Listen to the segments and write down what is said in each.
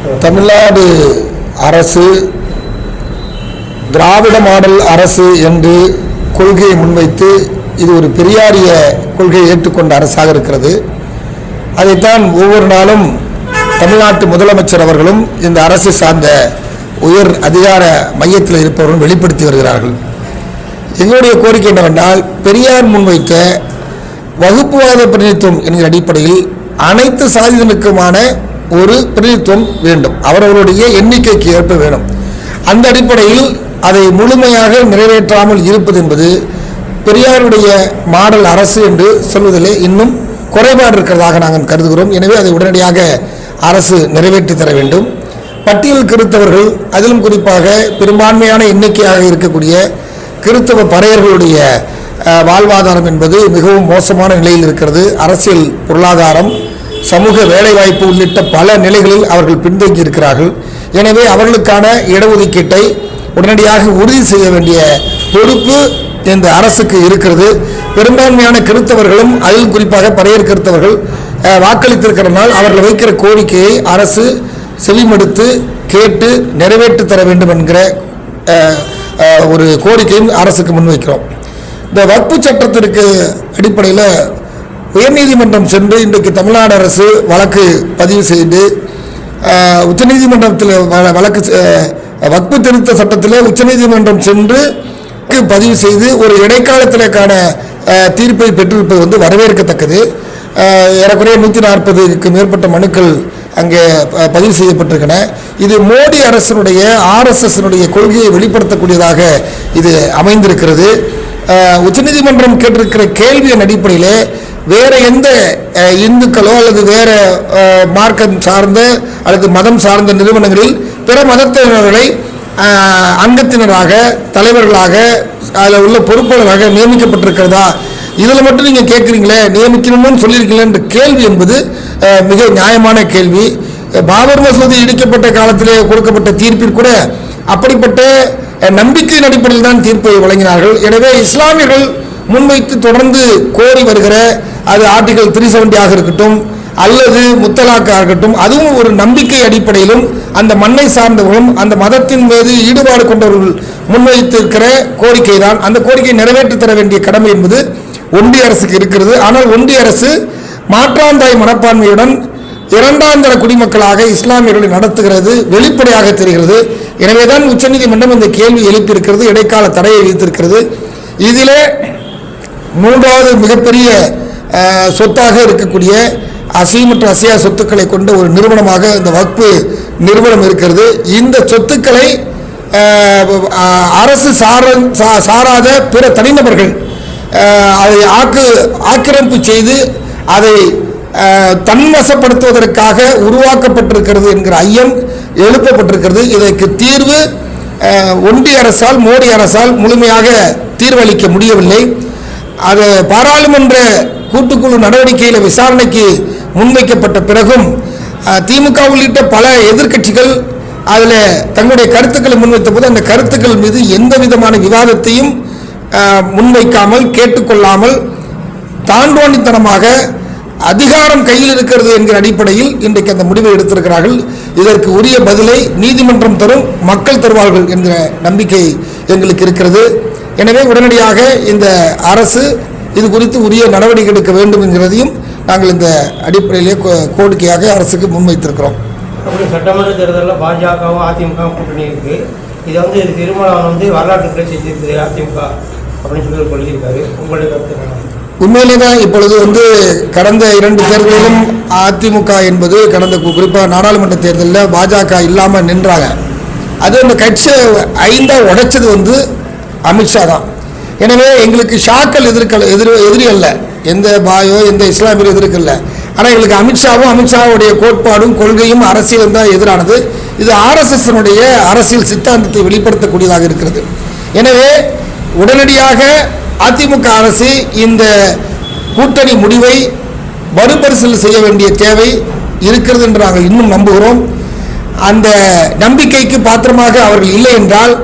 தமிழ்நாடு அரசு திராவிட மாடல் அரசு என்று கொள்கையை முன்வைத்து இது ஒரு பெரியாரிய கொள்கையை ஏற்றுக்கொண்ட அரசாக இருக்கிறது. அதைத்தான் ஒவ்வொரு நாளும் தமிழ்நாட்டு முதலமைச்சர் அவர்களும் இந்த அரசு சார்ந்த உயர் அதிகார மையத்தில் இருப்பவர்களும் வெளிப்படுத்தி வருகிறார்கள். எங்களுடைய கோரிக்கை என்னவென்றால், பெரியார் முன்வைத்த வகுப்புவாத பிரதிநிதித்துவம் என்கிற அடிப்படையில் அனைத்து சாதியினருக்குமான ஒரு பிரதிநிதித்துவம் வேண்டும், அவரவருடைய எண்ணிக்கைக்கு ஏற்ப வேணும். அந்த அடிப்படையில் அதை முழுமையாக நிறைவேற்றாமல் இருப்பது என்பது பெரியாருடைய மாடல் அரசு என்று சொல்வதிலே இன்னும் குறைபாடு இருக்கிறதாக நாங்கள் கருதுகிறோம். எனவே அதை உடனடியாக அரசு நிறைவேற்றி தர வேண்டும். பட்டியல் கிறித்தவர்கள், அதிலும் குறிப்பாக பெரும்பான்மையான எண்ணிக்கையாக இருக்கக்கூடிய கிறித்தவ பறையர்களுடைய வாழ்வாதாரம் என்பது மிகவும் மோசமான நிலையில் இருக்கிறது. அரசியல், பொருளாதாரம், சமூக வேலைவாய்ப்பு உள்ளிட்ட பல நிலைகளில் அவர்கள் பின்தங்கி இருக்கிறார்கள். எனவே அவர்களுக்கான இடஒதுக்கீட்டை உடனடியாக உறுதி செய்ய வேண்டிய பொறுப்பு இந்த அரசுக்கு இருக்கிறது. பெரும்பான்மையான கிறித்தவர்களும், அதில் குறிப்பாக பறையர் கிறித்தவர்கள் வாக்களித்திருக்கிறனால் அவர்கள் வைக்கிற கோரிக்கையை அரசு செவிமடுத்து கேட்டு நிறைவேற்றி தர வேண்டும் என்கிற ஒரு கோரிக்கையும் அரசுக்கு முன்வைக்கிறோம். இந்த வக்பு சட்டத்திற்கு அடிப்படையில் உயர்நீதிமன்றம் சென்று இன்றைக்கு தமிழ்நாடு அரசு வழக்கு பதிவு செய்து உச்சநீதிமன்றத்தில் வழக்கு வக்பு திருத்த சட்டத்தில் உச்சநீதிமன்றம் சென்று பதிவு செய்து ஒரு இடைக்காலத்திற்கான தீர்ப்பை பெற்றிருப்பது வரவேற்கத்தக்கது. ஏறக்குறைய 140க்கு மேற்பட்ட மனுக்கள் அங்கே பதிவு செய்யப்பட்டிருக்கின்றன. இது மோடி அரசினுடைய RSSனுடைய கொள்கையை வெளிப்படுத்தக்கூடியதாக இது அமைந்திருக்கிறது. உச்சநீதிமன்றம் கேட்டிருக்கிற கேள்வியின் அடிப்படையில் வேறு எந்த இந்துக்களோ அல்லது வேறு மார்க்கம் சார்ந்த அல்லது மதம் சார்ந்த நிறுவனங்களில் பிற மதத்தினர்களை அங்கத்தினராக, தலைவர்களாக, அதில் உள்ள பொறுப்பாளராக நியமிக்கப்பட்டிருக்கிறதா, இதில் மட்டும் நீங்கள் கேட்குறீங்களே, நியமிக்கணும்னு சொல்லியிருக்கீங்களே என்ற கேள்வி என்பது மிக நியாயமான கேள்வி. பாபர் மசூதி இடிக்கப்பட்ட காலத்திலே கொடுக்கப்பட்ட தீர்ப்பில் கூட அப்படிப்பட்ட நம்பிக்கையின் அடிப்படையில் தான் தீர்ப்பை வழங்கினார்கள். எனவே இஸ்லாமியர்கள் முன்வைத்து தொடர்ந்து கோரி வருகிற அது ஆர்டிகல் 370 இருக்கட்டும் அல்லது முத்தலாக்காக இருக்கட்டும், அதுவும் ஒரு நம்பிக்கை அடிப்படையிலும் அந்த மண்ணை சார்ந்தவர்களும் அந்த மதத்தின் மீது ஈடுபாடு கொண்டவர்கள் முன்வைத்திருக்கிற கோரிக்கை தான். அந்த கோரிக்கையை நிறைவேற்றி தர வேண்டிய கடமை என்பது ஒன்றிய அரசுக்கு இருக்கிறது. ஆனால் ஒன்றிய அரசு மாற்றாந்தாய் மனப்பான்மையுடன் இரண்டாந்தர குடிமக்களாக இஸ்லாமியர்களை நடத்துகிறது வெளிப்படையாக தெரிகிறது. எனவேதான் உச்சநீதிமன்றம் இந்த கேள்வி எழுப்பியிருக்கிறது, இடைக்கால தடையை விதித்திருக்கிறது. இதிலே மூன்றாவது மிகப்பெரிய சொத்தாக இருக்கக்கூடிய அசைமற்ற அசையா சொத்துக்களை கொண்ட ஒரு நிறுவனமாக இந்த வக்பு நிறுவனம் இருக்கிறது. இந்த சொத்துக்களை அரசு சாராத பிற தனிநபர்கள் அதை ஆக்கிரமிப்பு செய்து அதை தன்வசப்படுத்துவதற்காக உருவாக்கப்பட்டிருக்கிறது என்கிற ஐயம் எழுப்பப்பட்டிருக்கிறது. இதற்கு தீர்வு ஒன்றிய அரசால், மோடி அரசால் முழுமையாக தீர்வளிக்க முடியவில்லை. அது பாராளுமன்ற கூட்டுக்குழு நடவடிக்கையில் விசாரணைக்கு முன்வைக்கப்பட்ட பிறகும் திமுக உள்ளிட்ட பல எதிர்க்கட்சிகள் அதில் தங்களுடைய கருத்துக்களை முன்வைத்த போது அந்த கருத்துக்கள் மீது எந்த விதமான விவாதத்தையும் முன்வைக்காமல், கேட்டுக்கொள்ளாமல் தாண்டோண்டித்தனமாக அதிகாரம் கையில் இருக்கிறது என்கிற அடிப்படையில் இன்றைக்கு அந்த முடிவை எடுத்திருக்கிறார்கள். இதற்கு உரிய பதிலை நீதிமன்றம் தரும், மக்கள் தருவார்கள் என்கிற நம்பிக்கை எங்களுக்கு இருக்கிறது. எனவே உடனடியாக இந்த அரசு இது குறித்து உரிய நடவடிக்கை எடுக்க வேண்டும் என்கிறதையும் நாங்கள் இந்த அடிப்படையிலே கோரிக்கையாக அரசுக்கு முன்வைத்திருக்கிறோம். சட்டமன்ற தேர்தலில் பாஜகவும் அதிமுகவும் கூட்டணி இருக்கு. இதை இது திருமணம் வரலாற்று பிழை செஞ்சிருக்குது அதிமுக அப்படின்னு சொல்லி சொல்லியிருக்காரு. உங்களுடைய கருத்து? உண்மையிலே தான் இப்பொழுது கடந்த 2 தேர்தலிலும் அதிமுக என்பது கடந்த குறிப்பாக நாடாளுமன்ற தேர்தலில் பாஜக இல்லாமல் நின்றாங்க. அது அந்த கட்சியை 5ஆக உடைச்சது அமித்ஷா தான். எனவே எங்களுக்கு ஷாக்கள் எதிரி அல்ல, எந்த பாயோ எந்த இஸ்லாமியர் எதிர்க்கல்ல. ஆனால் எங்களுக்கு அமித்ஷாவுடைய கோட்பாடும் கொள்கையும் அரசியலும் தான் எதிரானது. இது RSSனுடைய அரசியல் சித்தாந்தத்தை வெளிப்படுத்தக்கூடியதாக இருக்கிறது. எனவே உடனடியாக அதிமுக அரசு இந்த கூட்டணி முடிவை மறுபரிசீலனை செய்ய வேண்டிய தேவை இருக்கிறது என்று நாங்கள் இன்னும் நம்புகிறோம். அந்த நம்பிக்கைக்கு பாத்திரமாக அவர்கள் இல்லை என்றால்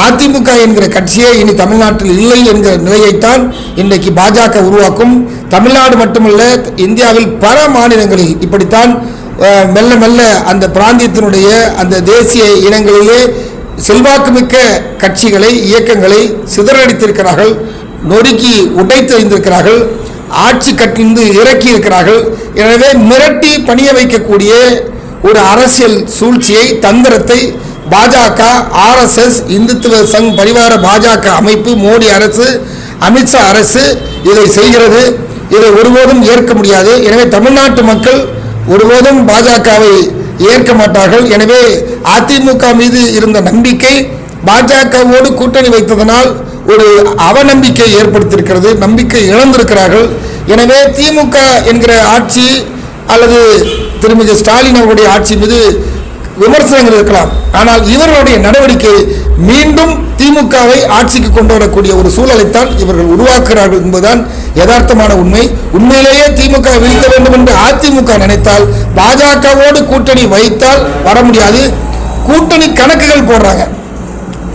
அதிமுக என்கிற கட்சியே இனி தமிழ்நாட்டில் இல்லை என்கிற நிலையைத்தான் இன்றைக்கு பாஜக உருவாக்கும். தமிழ்நாடு மட்டுமல்ல, இந்தியாவில் பல மாநிலங்களில் இப்படித்தான் மெல்ல மெல்ல அந்த பிராந்தியத்தினுடைய அந்த தேசிய இனங்களிலே செல்வாக்குமிக்க கட்சிகளை இயக்கங்களை சிதறடித்திருக்கிறார்கள், நொறுக்கி உடைத்தெறிந்திருக்கிறார்கள், ஆட்சி கட்டிந்து இறக்கி இருக்கிறார்கள். எனவே மிரட்டி பணிய வைக்கக்கூடிய ஒரு அரசியல் சூழ்ச்சியை தந்திரத்தை பாஜக, RSS, இந்துத்துவ சங் பரிவார பாஜக அமைப்பு, மோடி அரசு, அமித்ஷா அரசு இதை செய்கிறது. இதை ஒருபோதும் ஏற்க முடியாது. எனவே தமிழ்நாட்டு மக்கள் ஒருபோதும் பாஜகவை ஏற்க மாட்டார்கள். எனவே அதிமுக மீது இருந்த நம்பிக்கை பாஜகவோடு கூட்டணி வைத்ததனால் ஒரு அவநம்பிக்கை ஏற்படுத்தியிருக்கிறது, நம்பிக்கை இழந்திருக்கிறார்கள். எனவே திமுக என்கிற ஆட்சி அல்லது திருமிகு ஸ்டாலின் அவருடைய ஆட்சி மீது விமர்சனங்கள் இருக்கலாம். ஆனால் இவர்களுடைய நடவடிக்கை மீண்டும் திமுகவை ஆட்சிக்கு கொண்டு வரக்கூடிய ஒரு சூழலைத்தான் இவர்கள் உருவாக்குகிறார்கள் என்பதுதான் யதார்த்தமான உண்மை. உண்மையிலேயே திமுக வீழ்த்த வேண்டும் என்று அதிமுக நினைத்தால் பாஜகவோடு கூட்டணி வைத்தால் வர முடியாது. கூட்டணி கணக்குகள் போடுறாங்க.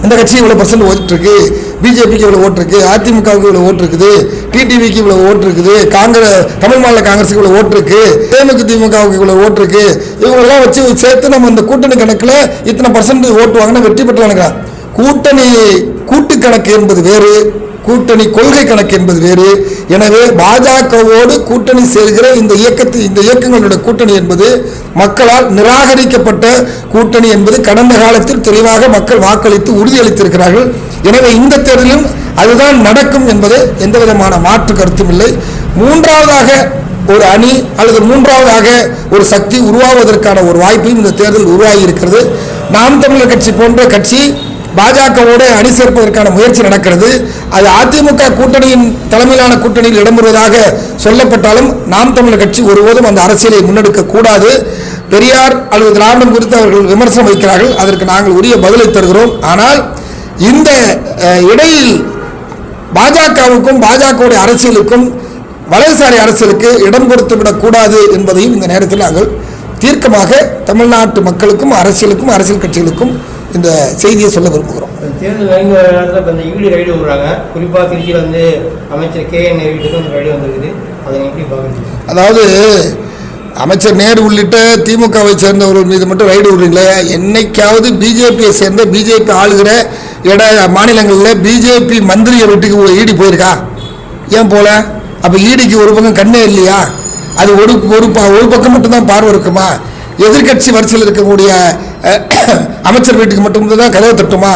இந்த கட்சி இவ்வளோ % ஓட்டு இருக்கு, பிஜேபிக்கு இவ்வளோ ஓட்டு இருக்கு, அதிமுகவுக்கு இவ்வளோ ஓட்டு இருக்குது, டிடிவிக்கு இவ்வளோ ஓட்டு இருக்குது, தமிழ் மாநில காங்கிரஸுக்கு இவ்வளோ ஓட்டு இருக்கு, திமுகவுக்கு இவ்வளோ ஓட்டு இருக்கு, இவங்களெல்லாம் வச்சு சேர்த்து நம்ம இந்த கூட்டணி கணக்கில் இத்தனை % ஓட்டு வாங்கினா வெற்றி பெற்று நினைக்கிறான். கூட்டணி கூட்டு கணக்கு என்பது வேறு, கூட்டணி கொள்கை கணக்கு என்பது வேறு. எனவே பாஜகவோடு கூட்டணி சேர்கிற இந்த இயக்கங்களுடைய கூட்டணி என்பது மக்களால் நிராகரிக்கப்பட்ட கூட்டணி என்பது கடந்த காலத்தில் தெளிவாக மக்கள் வாக்களித்து உறுதியளித்திருக்கிறார்கள். எனவே இந்த தேர்தலிலும் அதுதான் நடக்கும் என்பது எந்த விதமான மாற்று கருத்தும் இல்லை. மூன்றாவதாக ஒரு அணி அல்லது மூன்றாவதாக ஒரு சக்தி உருவாவதற்கான ஒரு வாய்ப்பையும் இந்த தேர்தல் உருவாகி இருக்கிறது. நாம் தமிழர் கட்சி போன்ற கட்சி பாஜகவோடு அணி சேர்ப்பதற்கான முயற்சி நடக்கிறது. அது அதிமுக கூட்டணியின் தலைமையிலான கூட்டணியில் இடம்பெறுவதாக சொல்லப்பட்டாலும் நாம் தமிழர் கட்சி ஒருபோதும் அந்த அரசியலை முன்னெடுக்க கூடாது. பெரியார் அல்லது திராவிடம் குறித்து அவர்கள் விமர்சனம் வைக்கிறார்கள், அதற்கு நாங்கள் உரிய பதிலை தருகிறோம். ஆனால் இந்த இடையில் பாஜகவுக்கும் பாஜகவுடைய அரசியலுக்கும் வலதுசாரி அரசியலுக்கு இடம் கொடுத்து விடக்கூடாது என்பதையும் இந்த நேரத்தில் நாங்கள் தீர்க்கமாக தமிழ்நாட்டு மக்களுக்கும் அரசியலுக்கும் அரசியல் கட்சிகளுக்கும் இந்த செய்தியை சொல்ல விரும்புகிறோம். தேர்தல் நெருங்கி வர நேரத்தில் இப்போ இந்த ஈடி ரைடு விடுறாங்க. குறிப்பாக திருச்சியில் வந்து அமைச்சர் KN வீட்டுக்கு அந்த ரைடு வந்திருக்குது. அதை எப்படி பார்க்குறீங்க? அதாவது அமைச்சர் நேரு உள்ளிட்ட திமுகவை சேர்ந்தவர்கள் மீது மட்டும் ரைடு விடுறீங்களே, என்னைக்காவது பிஜேபியை சேர்ந்த பிஜேபி ஆளுகிற மாநிலங்களில் பிஜேபி மந்திரிய வீட்டுக்கு ஈடி போயிருக்கா? ஏன் போல? அப்போ ஈடிக்கு ஒரு பக்கம் கண்ணே இல்லையா? அது ஒரு பக்கம் மட்டும்தான் பார்வை இருக்குமா? எதிர்கட்சி வரிசையில் இருக்கக்கூடிய அமைச்சர் வீட்டுக்கு மட்டும்தான் கதவை தட்டுமா?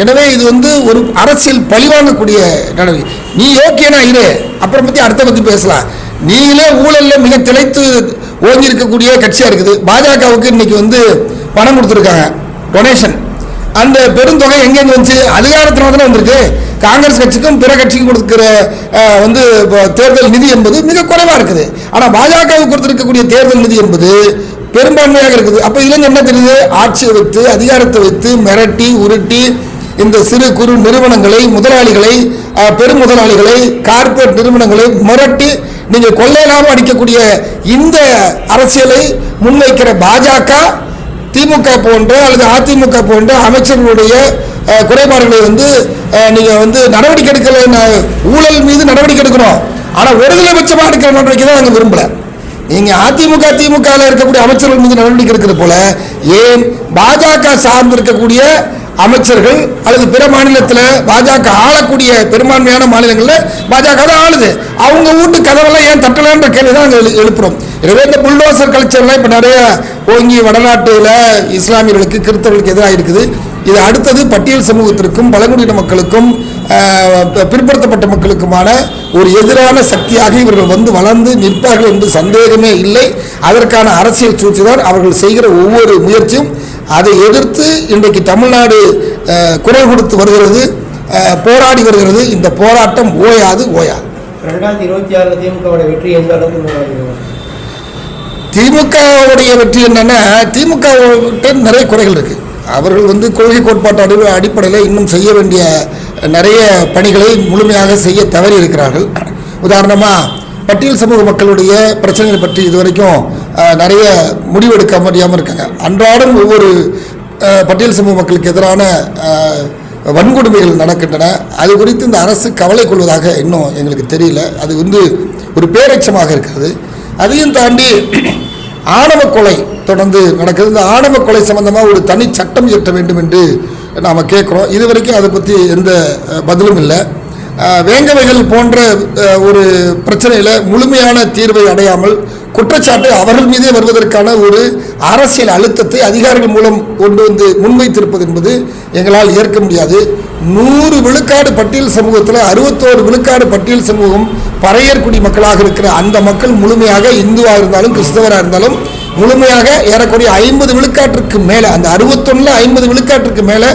எனவே இது வந்து ஒரு அரசியல் பழிவாங்கக்கூடிய நடவடிக்கை. நீ ஓகேனா இரு, அப்புறம் பற்றி அடுத்த பற்றி பேசலாம். நீங்களே ஊழலில் மிக திளைத்து ஓங்கி இருக்கக்கூடிய கட்சியாக இருக்குது. பாஜகவுக்கு இன்னைக்கு வந்து பணம் கொடுத்துருக்காங்க, டொனேஷன். அந்த பெருந்தொகை எங்கேருந்து வந்துச்சு? அதிகாரத்தினால தானே வந்திருக்கு. காங்கிரஸ் கட்சிக்கும் பிற கட்சிக்கும் கொடுக்குற வந்து தேர்தல் நிதி என்பது மிக குறைவாக இருக்குது. ஆனால் பாஜகவுக்கு கொடுத்துருக்கக்கூடிய தேர்தல் நிதி என்பது பெரும்பான்மையாக இருக்குது. அப்போ இதுல என்ன தெரியுது? ஆட்சியை வைத்து அதிகாரத்தை வைத்து மிரட்டி உருட்டி இந்த சிறு குறு நிறுவனங்களை, முதலாளிகளை, பெரும் முதலாளிகளை, கார்பரேட் நிறுவனங்களை மிரட்டி நீங்க கொள்ளையில்லாமல் அடிக்கக்கூடிய இந்த அரசியலை முன்வைக்கிற பாஜக, திமுக போன்ற அல்லது அதிமுக போன்ற அமைச்சர்களுடைய குறைபாடுகளை வந்து நீங்க வந்து நடவடிக்கை எடுக்கல. ஊழல் மீது நடவடிக்கை எடுக்கணும், ஆனால் ஒருதலை பட்சமாக எடுக்கிற நடவடிக்கை தான் நாங்கள் விரும்பல. நீங்க அதிமுக திமுக இருக்கக்கூடிய அமைச்சர்கள் மீது நடவடிக்கை எடுக்கிறது போல ஏன் பாஜக சார்ந்து இருக்கக்கூடிய அமைச்சர்கள் அல்லது பிற மாநிலத்தில் பாஜக ஆளக்கூடிய பெரும்பான்மையான மாநிலங்களில் பாஜக தான் ஆளுது, அவங்க வீட்டு கதவெல்லாம் ஏன் தட்டலான்ற கேள்வி தான் நாங்கள் எழுப்புறோம். எனவே இந்த புல்டோசர் கல்ச்சர்லாம் இப்போ நிறைய ஓங்கி வடநாட்டில் இஸ்லாமியர்களுக்கு கிறிஸ்தவர்களுக்கு எதிராக இருக்குது. இது அடுத்தது பட்டியல் சமூகத்திற்கும் பழங்குடியின மக்களுக்கும் பிற்படுத்தப்பட்ட மக்களுக்குமான ஒரு எதிரான சக்தியாக இவர்கள் வந்து வளர்ந்து நிற்பார்கள் என்று சந்தேகமே இல்லை. அதற்கான அரசியல் சூழ்ச்சி தான் அவர்கள் செய்கிற ஒவ்வொரு முயற்சியும். அதை எதிர்த்து இன்றைக்கு தமிழ்நாடு குரல் கொடுத்து வருகிறது, போராடி வருகிறது. இந்த போராட்டம் ஓயாது. 2026 திமுகவுடைய வெற்றி எந்த அளவுக்கு? திமுகவுடைய வெற்றி என்னன்னா, திமுக நிறைய குறைகள் இருக்கு. அவர்கள் வந்து கொள்கை கோட்பாட்டு அடிப்படையில் இன்னும் செய்ய வேண்டிய நிறைய பணிகளை முழுமையாக செய்ய தவறி இருக்கிறார்கள். உதாரணமாக பட்டியல் சமூக மக்களுடைய பிரச்சனைகளை பற்றி இதுவரைக்கும் நிறைய முடிவெடுக்க முடியாமல் இருக்காங்க. அன்றாடம் ஒவ்வொரு பட்டியல் சமூக மக்களுக்கு எதிரான வன்கொடுமைகள் நடக்கின்றன. அது குறித்து இந்த அரசு கவலை கொள்வதாக இன்னும் எங்களுக்கு தெரியல. அது வந்து ஒரு பேரட்சமாக இருக்கிறது. அதையும் தாண்டி ஆணவ கொலை தொடர்ந்து நடக்குது. இந்த ஆணவ கொலை சம்பந்தமாக ஒரு தனி சட்டம் இயற்ற வேண்டும் என்று நாம் கேட்குறோம். இதுவரைக்கும் அதை பற்றி எந்த பதிலும் இல்லை. வேங்கவைகள் போன்ற ஒரு பிரச்சனையில் முழுமையான தீர்வை அடையாமல் குற்றச்சாட்டு அவர்கள் மீதே வருவதற்கான ஒரு அரசியல் அழுத்தத்தை அதிகாரிகள் மூலம் கொண்டு வந்து முன்வைத்திருப்பது என்பது எங்களால் ஏற்க முடியாது. 100 விழுக்காடு பட்டியல் சமூகத்தில் 61 விழுக்காடு பட்டியல் சமூகம் பறையர்குடி மக்களாக இருக்கிற அந்த மக்கள் முழுமையாக இந்துவாக இருந்தாலும் கிறிஸ்தவராக இருந்தாலும் முழுமையாக ஏறக்குறைய 50 விழுக்காட்டிற்கு மேலே, அந்த 61ல் 50 விழுக்காட்டிற்கு மேலே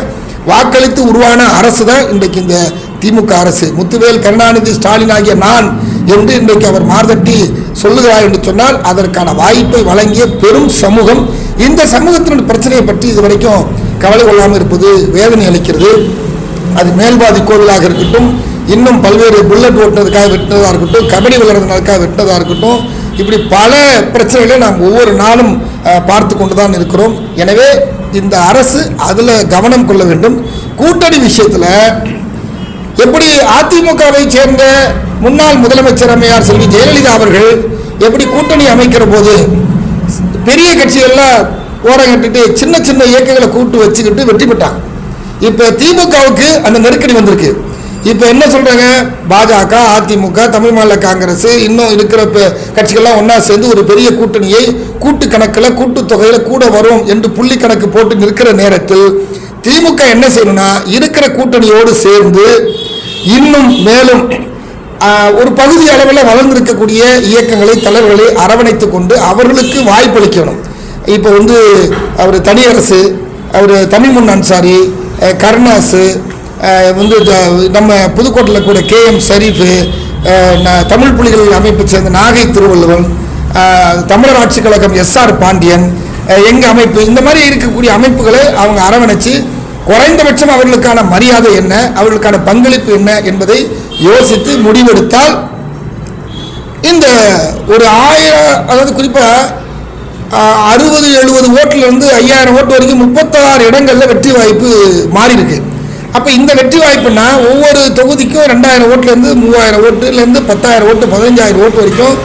வாக்களித்து உருவான அரசு தான் இன்றைக்கு இந்த திமுக அரசு. முத்துவேல் கருணாநிதி ஸ்டாலின் ஆகிய நான் என்று இன்றைக்கு அவர் மார்தட்டி சொல்லுகிறார் என்று சொன்னால் அதற்கான வாய்ப்பை வழங்கிய பெரும் சமூகம். இந்த சமூகத்தினுடைய பிரச்சனையை பற்றி இதுவரைக்கும் கவலை கொள்ளாமல் இருப்பது வேதனை அளிக்கிறது. அது மேல்பாதி கோவிலாக இருக்கட்டும், இன்னும் பல்வேறு புல்லட் ஓட்டுறதுக்காக வெட்டினதாக இருக்கட்டும், கபடி விளையாடுறதுக்காக வெட்டினதாக இருக்கட்டும், இப்படி பல பிரச்சனைகளை நாம் ஒவ்வொரு நாளும் பார்த்து கொண்டு தான் இருக்கிறோம். எனவே இந்த அரசு அதில் கவனம் கொள்ள வேண்டும். கூட்டணி விஷயத்தில் எப்படி அதிமுகவை சேர்ந்த முன்னாள் முதலமைச்சர் அம்மையார் செல்வி ஜெயலலிதா அவர்கள் எப்படி கூட்டணி அமைக்கிற போது பெரிய கட்சிகள்லாம் ஓரங்கட்டிட்டு சின்ன சின்ன இயக்கங்களை கூட்டு வச்சுக்கிட்டு வெற்றி பெற்றாங்க. இப்போ திமுகவுக்கு அந்த நெருக்கடி வந்திருக்கு. இப்போ என்ன சொல்கிறாங்க, பாஜக, அதிமுக, தமிழ் மாநில காங்கிரஸ், இன்னும் இருக்கிற கட்சிகள்லாம் ஒன்றா சேர்ந்து ஒரு பெரிய கூட்டணியை கூட்டு கணக்கில் கூட்டுத்தொகையில் கூட வரும் என்று புள்ளி கணக்கு போட்டு நிற்கிற நேரத்தில் திமுக என்ன செய்யணும்னா இருக்கிற கூட்டணியோடு சேர்ந்து இன்னும் மேலும் ஒரு பகுதி அளவில் வளர்ந்திருக்கக்கூடிய இயக்கங்களை தலைவர்களை அரவணைத்து கொண்டு அவர்களுக்கு வாய்ப்பளிக்கணும். இப்போ அவர் தனியரசு, அவர் தமிழ்முன் அன்சாரி, கருணாசு, நம்ம புதுக்கோட்டையில் கூட KM ஷரீஃபு, தமிழ் புலிகள் அமைப்பை சேர்ந்த நாகை திருவள்ளுவன், தமிழர் ஆட்சி கழகம் SR பாண்டியன், எங்கள் அமைப்பு, இந்த மாதிரி இருக்கக்கூடிய அமைப்புகளை அவங்க அரவணைச்சு குறைந்தபட்சம் அவர்களுக்கான மரியாதை என்ன, அவர்களுக்கான பங்களிப்பு என்ன என்பதை யோசித்து முடிவெடுத்தால் இந்த ஒரு 1000, அதாவது குறிப்பாக 60-70 ஓட்டிலிருந்து 5000 ஓட்டு வரைக்கும் 36 இடங்களில் வெற்றி வாய்ப்பு மாறி இருக்கு. அப்போ இந்த வெற்றி வாய்ப்புனா ஒவ்வொரு தொகுதிக்கும் 2000 ஓட்டுலேருந்து 3000 ஓட்டுலேருந்து 10,000 ஓட்டு 15,000 ஓட்டு வரைக்கும்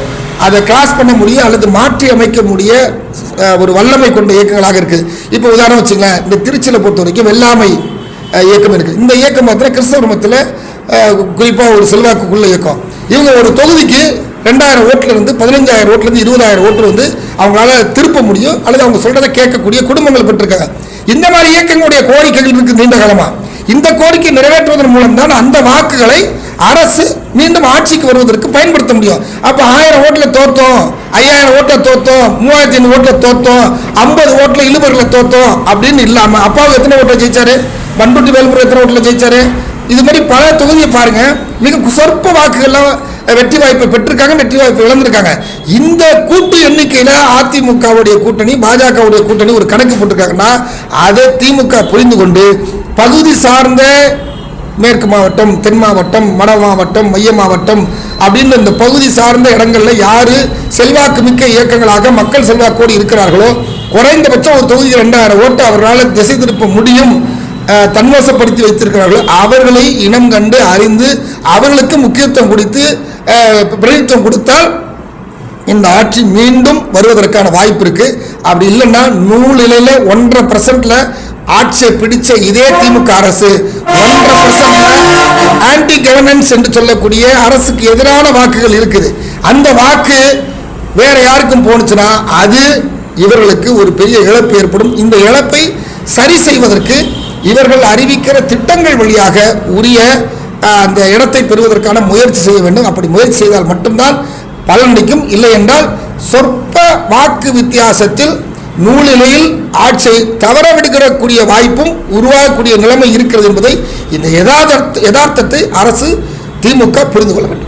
அதை கிராஸ் பண்ண முடியும் அல்லது மாற்றி அமைக்க முடிய ஒரு வல்லமை கொண்ட இயக்கங்களாக இருக்குது. இப்போ உதாரணம் வச்சுங்களேன், இந்த திருச்சியில் பொறுத்த வரைக்கும் வெள்ளாமை இயக்கம் இருக்குது. இந்த இயக்கம் பார்த்தீங்கன்னா கிறிஸ்தவ மதத்தில் குறிப்பாக ஒரு செல்வாக்குக்குள்ள இயக்கம். இவங்க ஒரு தொகுதிக்கு 2000 ஓட்டுலேருந்து 15,000 ஓட்டுலேருந்து 20,000 ஓட்டு அவங்களால திருப்ப முடியும் அல்லது அவங்க சொல்கிறத கேட்கக்கூடிய குடும்பங்கள் பெற்றிருக்காங்க. இந்த மாதிரி இயக்கங்களுடைய கோரிக்கைகள் இருக்குது நீண்ட காலமாக. இந்த கோரிக்கை நிறைவேற்றுவதன் மூலம் தான் அந்த வாக்குகளை அரசு மீண்டும் ஆட்சிக்கு வருவதற்கு பயன்படுத்த முடியும். அப்போ 1000 ஓட்டில் தோற்றோம், 5000 ஓட்டில் தோற்றோம், 3500 ஓட்டில் தோற்றோம், 50 ஓட்டில் இழுபறில் தோற்றோம் அப்படின்னு இல்லாமல் அப்பாவுக்கு எத்தனை ஓட்டில் ஜெயிச்சாரு, பண்ருட்டி வேல்முறை எத்தனை ஓட்டில் ஜெயிச்சாரு, இது மாதிரி பல தொகுதியை பாருங்க, மிக சொற்ப வாக்குகள்லாம் வெற்றி வாய்ப்பை பெற்றிருக்காங்க, வெற்றி வாய்ப்பை இழந்திருக்காங்க. இந்த கூட்டு எண்ணிக்கையில் அதிமுகவுடைய கூட்டணி, பாஜகவுடைய கூட்டணி ஒரு கணக்கு போட்டிருக்காங்கன்னா அதை திமுக புரிந்து கொண்டு பகுதி சார்ந்த மேற்கு மாவட்டம், தென் மாவட்டம், வட மாவட்டம், மைய மாவட்டம் அப்படின்னு இந்த பகுதி சார்ந்த இடங்களில் யார் செல்வாக்கு மிக்க இயக்கங்களாக மக்கள் செல்வாக்கோடு இருக்கிறார்களோ குறைந்தபட்சம் ஒரு தொகுதியில் 2000 ஓட்டு அவர்களால் திசை திருப்ப முடியும், தன்வசப்படுத்தி வைத்திருக்கிறார்களோ அவர்களை இனம் கண்டு அறிந்து அவர்களுக்கு முக்கியத்துவம் கொடுத்து பிரதிநிதித்துவம் கொடுத்தால் இந்த ஆட்சி மீண்டும் வருவதற்கான வாய்ப்பு இருக்கு. அப்படி இல்லைன்னா நூலிலையில் 1.5% ஆட்சியை பிடிச்ச இதே திமுக அரசு 1.5% ஆன்டி கவர்னன்ஸ் என்று சொல்லக்கூடிய அரசுக்கு எதிரான வாக்குகள் இருக்குது. அந்த வாக்கு வேற யாருக்கும் போனுச்சுன்னா அது இவர்களுக்கு ஒரு பெரிய இழப்பு ஏற்படும். இந்த இழப்பை சரி செய்வதற்கு இவர்கள் அறிவிக்கிற திட்டங்கள் வழியாக உரிய அந்த இடத்தை பெறுவதற்கான முயற்சி செய்ய வேண்டும். அப்படி முயற்சி செய்தால் மட்டும்தான் பலனளிக்கும். இல்லை என்றால் சொற்ப வாக்கு வித்தியாசத்தில் நூலிலையில் ஆட்சியை தவற விடுகிறக்கூடிய வாய்ப்பும் உருவாகக்கூடிய நிலைமை இருக்கிறது என்பதை இந்த யதார்த்தத்தை அரசு திமுக புரிந்து கொள்ள வேண்டும்.